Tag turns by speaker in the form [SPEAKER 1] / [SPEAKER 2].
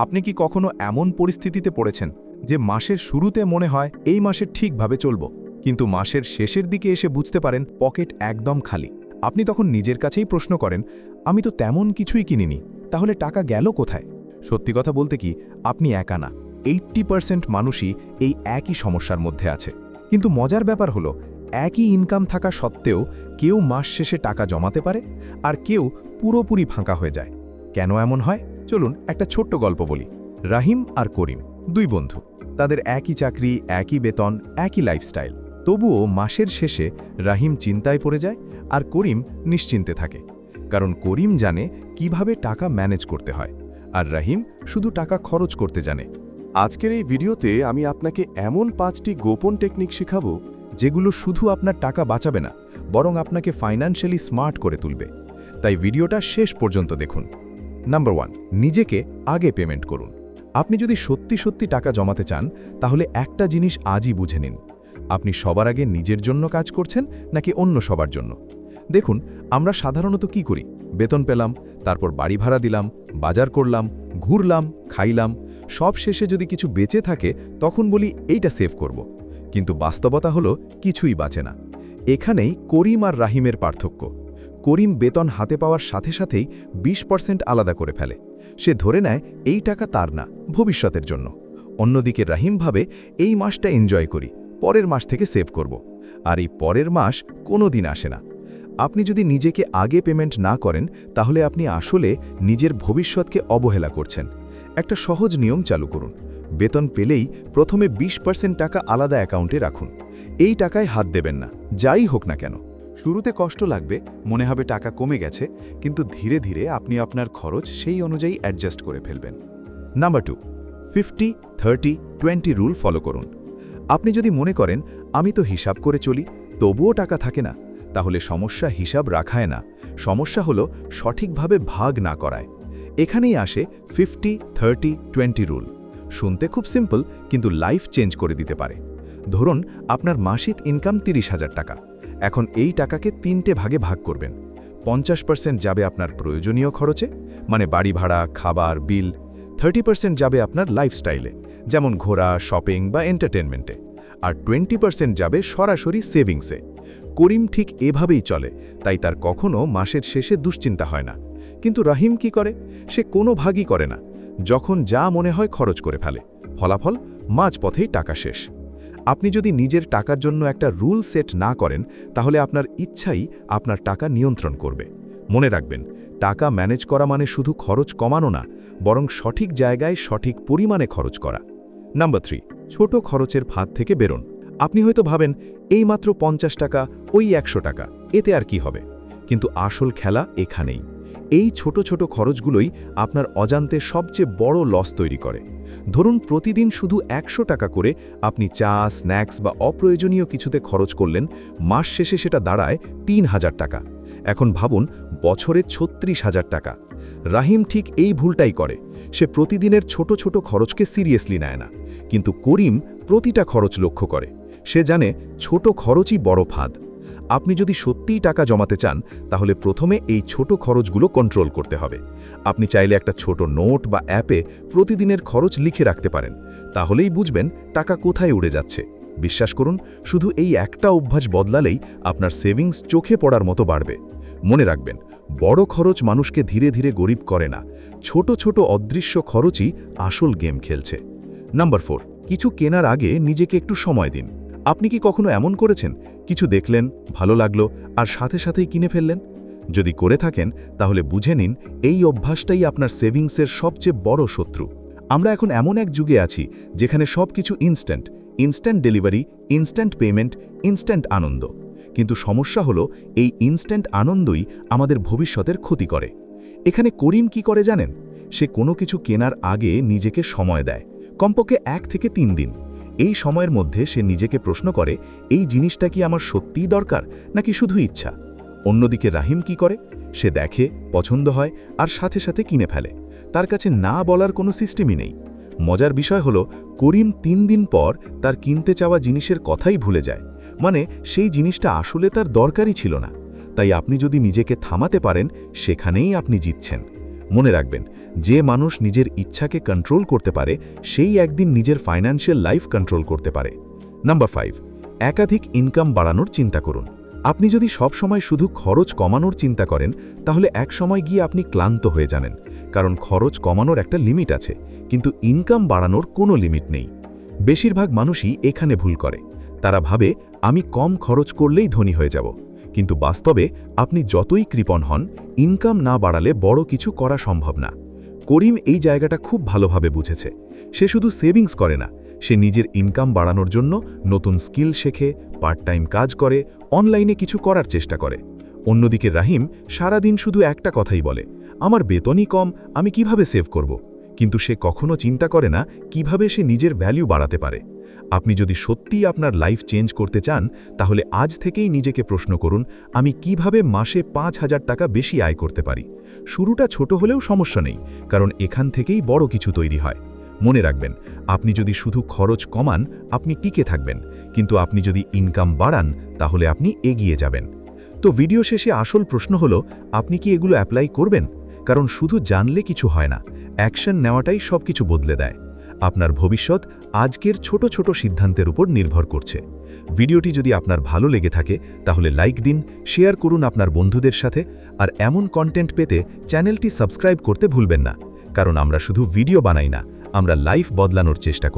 [SPEAKER 1] আপনি কি কখনো এমন পরিস্থিতিতে পড়েছেন যে মাসের শুরুতে মনে হয় এই মাসে ঠিকভাবে চলব, কিন্তু মাসের শেষের দিকে এসে বুঝতে পারেন পকেট একদম খালি? আপনি তখন নিজের কাছেই প্রশ্ন করেন, আমি তো তেমন কিছুই কিনিনি, তাহলে টাকা গেল কোথায়? সত্যি কথা বলতে কি, আপনি একা না। 80% মানুষই এই একই সমস্যার মধ্যে আছে। কিন্তু মজার ব্যাপার হলো, একই ইনকাম থাকা সত্ত্বেও কেউ মাস শেষে টাকা জমাতে পারে, আর কেউ পুরোপুরি ফাঁকা হয়ে যায়। কেন এমন হয়? চলুন একটা ছোট্ট গল্প বলি। রাহিম আর করিম দুই বন্ধু। তাদের একই চাকরি, একই বেতন, একই লাইফস্টাইল। তবুও মাসের শেষে রাহিম চিন্তায় পড়ে যায় আর করিম নিশ্চিন্তে থাকে। কারণ করিম জানে কিভাবে টাকা ম্যানেজ করতে হয়, আর রাহিম শুধু টাকা খরচ করতে জানে।
[SPEAKER 2] আজকের এই ভিডিওতে আমি আপনাকে এমন 5টি গোপন টেকনিক শেখাবো
[SPEAKER 1] যেগুলো শুধু আপনার টাকা বাঁচাবে না, বরং আপনাকে ফাইন্যান্সিয়ালি স্মার্ট করে তুলবে। তাই ভিডিওটা শেষ পর্যন্ত দেখুন। নাম্বার 1, নিজেকে আগে পেমেন্ট করুন। আপনি যদি সত্যি সত্যি টাকা জমাতে চান, তাহলে একটা জিনিস আজই বুঝে নিন। আপনি সবার আগে নিজের জন্য কাজ করছেন নাকি অন্য সবার জন্য? দেখুন, আমরা সাধারণত কি করি? বেতন পেলাম, তারপর বাড়ি ভাড়া দিলাম, বাজার করলাম, ঘুরলাম, খাইলাম, সব শেষে যদি কিছু বেঁচে থাকে তখন বলি এইটা সেভ করব। কিন্তু বাস্তবতা হলো কিছুই বাঁচে না। এখানেই করিম আর রাহিমের পার্থক্য। করিম বেতন হাতে পাওয়ার সাথে সাথেই 20% আলাদা করে ফেলে। সে ধরে নেয় এই টাকা তার না, ভবিষ্যতের জন্য। অন্যদিকে রাহিম ভাবে, এই মাসটা এনজয় করি, পরের মাস থেকে সেভ করব। আর এই পরের মাস কোনো দিন আসে না। আপনি যদি নিজেকে আগে পেমেন্ট না করেন, তাহলে আপনি আসলে নিজের ভবিষ্যৎকে অবহেলা করছেন। একটা সহজ নিয়ম চালু করুন। বেতন পেলেই প্রথমে 20% টাকা আলাদা অ্যাকাউন্টে রাখুন। এই টাকায় হাত দেবেন না, যাই হোক না কেন। শুরুতে কষ্ট লাগবে, মনে হবে টাকা কমে গেছে, কিন্তু ধীরে ধীরে আপনি আপনার খরচ সেই অনুযায়ী অ্যাডজাস্ট করে ফেলবেন। নাম্বার 2, 50-30-20 রুল ফলো করুন। আপনি যদি মনে করেন আমি তো হিসাব করে চলি, তবুও টাকা থাকে না, তাহলে সমস্যা হিসাব রাখায় না, সমস্যা হলো সঠিকভাবে ভাগ না করায়। এখানেই আসে 50-30-20 রুল। শুনতে খুব সিম্পল, কিন্তু লাইফ চেঞ্জ করে দিতে পারে। ধরুন আপনার মাসিক ইনকাম 30,000 টাকা। এখন এই টাকাকে 3টে ভাগে ভাগ করবেন। 50% যাবে আপনার প্রয়োজনীয় খরচে, মানে বাড়ি ভাড়া, খাবার, বিল। 30% যাবে আপনার লাইফস্টাইলে, যেমন ঘোরা, শপিং বা এন্টারটেনমেন্টে। আর 20% যাবে সরাসরি সেভিংসে। করিম ঠিক এভাবেই চলে, তাই তার কখনো মাসের শেষে দুশ্চিন্তা হয় না। কিন্তু রাহিম কি করে? সে কোনো ভাগই করে না, যখন যা মনে হয় খরচ করে ফেলে। ফলাফল, মাঝপথেই টাকা শেষ। আপনি যদি নিজের টাকার জন্য একটা রুল সেট না করেন, তাহলে আপনার ইচ্ছাই আপনার টাকা নিয়ন্ত্রণ করবে। মনে রাখবেন, টাকা ম্যানেজ করা মানে শুধু খরচ কমানো না, বরং সঠিক জায়গায় সঠিক পরিমাণে খরচ করা। নাম্বার 3, ছোট খরচের ফাঁদ থেকে বেরোন। আপনি হয়তো ভাবেন, এই মাত্র 50 টাকা, ওই 100 টাকা, এতে আর কি হবে? কিন্তু আসল খেলা এখানেই। এই ছোট ছোট খরচগুলোই আপনার অজান্তে সবচেয়ে বড় লস তৈরি করে। ধরুন প্রতিদিন শুধু 100 টাকা করে আপনি চা, স্ন্যাক্স বা অপ্রয়োজনীয় কিছুতে খরচ করলেন, মাস শেষে সেটা দাঁড়ায় 3000 টাকা। এখন ভাবুন, বছরে 36,000 টাকা। রাহিম ঠিক এই ভুলটাই করে। সে প্রতিদিনের ছোট ছোট খরচকে সিরিয়াসলি নেয় না, কিন্তু করিম প্রতিটা খরচ লক্ষ্য করে। সে জানে ছোট খরচই বড় ফাঁদ। আপনি যদি সত্যিই টাকা জমাতে চান, তাহলে প্রথমে এই ছোট খরচগুলো কন্ট্রোল করতে হবে। আপনি চাইলে একটা ছোট নোট বা অ্যাপে প্রতিদিনের খরচ লিখে রাখতে পারেন। তাহলেই বুঝবেন টাকা কোথায় উড়ে যাচ্ছে। বিশ্বাস করুন, শুধু এই একটা অভ্যাস বদলালেই আপনার সেভিংস চোখে পড়ার মতো বাড়বে। মনে রাখবেন, বড় খরচ মানুষকে ধীরে ধীরে গরিব করে না, ছোট ছোট অদৃশ্য খরচই আসল গেম খেলছে। নাম্বার 4, কিছু কেনার আগে নিজেকে একটু সময় দিন। আপনি কি কখনো এমন করেছেন, কিছু দেখলেন, ভালো লাগলো, আর সাথে সাথেই কিনে ফেললেন? যদি করে থাকেন, তাহলে বুঝে নিন এই অভ্যাসটাই আপনার সেভিংসের সবচেয়ে বড় শত্রু। আমরা এখন এমন এক যুগে আছি যেখানে সব কিছু instant delivery, instant payment, instant আনন্দ। কিন্তু সমস্যা হলো, এই ইনস্ট্যান্ট আনন্দই আমাদের ভবিষ্যতের ক্ষতি করে। এখানে করিম কি করে জানেন? সে কোনো কিছু কেনার আগে নিজেকে সময় দেয়, কমপক্ষে 1 থেকে 3 দিন। এই সময়ের মধ্যে সে নিজেকে প্রশ্ন করে, এই জিনিসটা কি আমার সত্যিই দরকার নাকি শুধু ইচ্ছা? অন্যদিকে রাহিম কি করে? সে দেখে, পছন্দ হয়, আর সাথে সাথে কিনে ফেলে। তার কাছে না বলার কোনো সিস্টেমই নেই। মজার বিষয় হলো, করিম 3 দিন পর তার কিনতে চাওয়া জিনিসের কথাই ভুলে যায়, মানে সেই জিনিসটা আসলে তার দরকারই ছিল না। তাই আপনি যদি নিজেকে থামাতে পারেন, সেখানেই আপনি জিতছেন। মনে রাখবেন, যে মানুষ নিজের ইচ্ছাকে কন্ট্রোল করতে পারে সেই একদিন নিজের ফাইন্যান্সিয়াল লাইফ কন্ট্রোল করতে পারে। নাম্বার 5, একাধিক ইনকাম বাড়ানোর চিন্তা করুন। আপনি যদি সব সময় শুধু খরচ কমানোর চিন্তা করেন, তাহলে এক সময় গিয়ে আপনি ক্লান্ত হয়ে জানেন, কারণ খরচ কমানোর একটা লিমিট আছে, কিন্তু ইনকাম বাড়ানোর কোনো লিমিট নেই। বেশিরভাগ মানুষই এখানে ভুল করে। তারা ভাবে আমি কম খরচ করলেই ধনী হয়ে যাব, কিন্তু বাস্তবে আপনি যতই কৃপণ হন, ইনকাম না বাড়ালে বড় কিছু করা সম্ভব না। করিম এই জায়গাটা খুব ভালোভাবে বুঝেছে। সে শুধু সেভিংস করে না, সে নিজের ইনকাম বাড়ানোর জন্য নতুন স্কিল শেখে, পার্ট টাইম কাজ করে, অনলাইনে কিছু করার চেষ্টা করে। অন্যদিকে রাহিম সারাদিন শুধু একটা কথাই বলে, আমার বেতনই কম, আমি কিভাবে সেভ করব। কিন্তু সে কখনো চিন্তা করে না কিভাবে সে নিজের ভ্যালু বাড়াতে পারে। আপনি যদি সত্যিই আপনার লাইফ চেঞ্জ করতে চান, তাহলে আজ থেকেই নিজেকে প্রশ্ন করুন, আমি কিভাবে মাসে ৫,০০০ টাকা বেশি আয় করতে পারি। শুরুটা ছোট হলেও সমস্যা নেই, কারণ এখান থেকেই বড় কিছু তৈরি হয়। মনে রাখবেন, আপনি যদি শুধু খরচ কমান, আপনি টিকে থাকবেন, কিন্তু আপনি যদি ইনকাম বাড়ান, তাহলে আপনি এগিয়ে যাবেন। তো ভিডিও শেষে আসল প্রশ্ন হলো, আপনি কি এগুলো অ্যাপ্লাই করবেন? কারণ শুধু জানলে কিছু হয় না, অ্যাকশন নেওয়াটাই সবকিছু বদলে দেয়। আপনার ভবিষ্যৎ আজকের ছোট ছোট সিদ্ধান্তের উপর নির্ভর করছে। ভিডিওটি যদি আপনার ভালো লেগে থাকে, তাহলে লাইক দিন, শেয়ার করুন আপনার বন্ধুদের সাথে, আর এমন কন্টেন্ট পেতে চ্যানেলটি সাবস্ক্রাইব করতে ভুলবেন না। কারণ আমরা শুধু ভিডিও বানাই না, আমরা লাইফ বদলানোর চেষ্টা করি।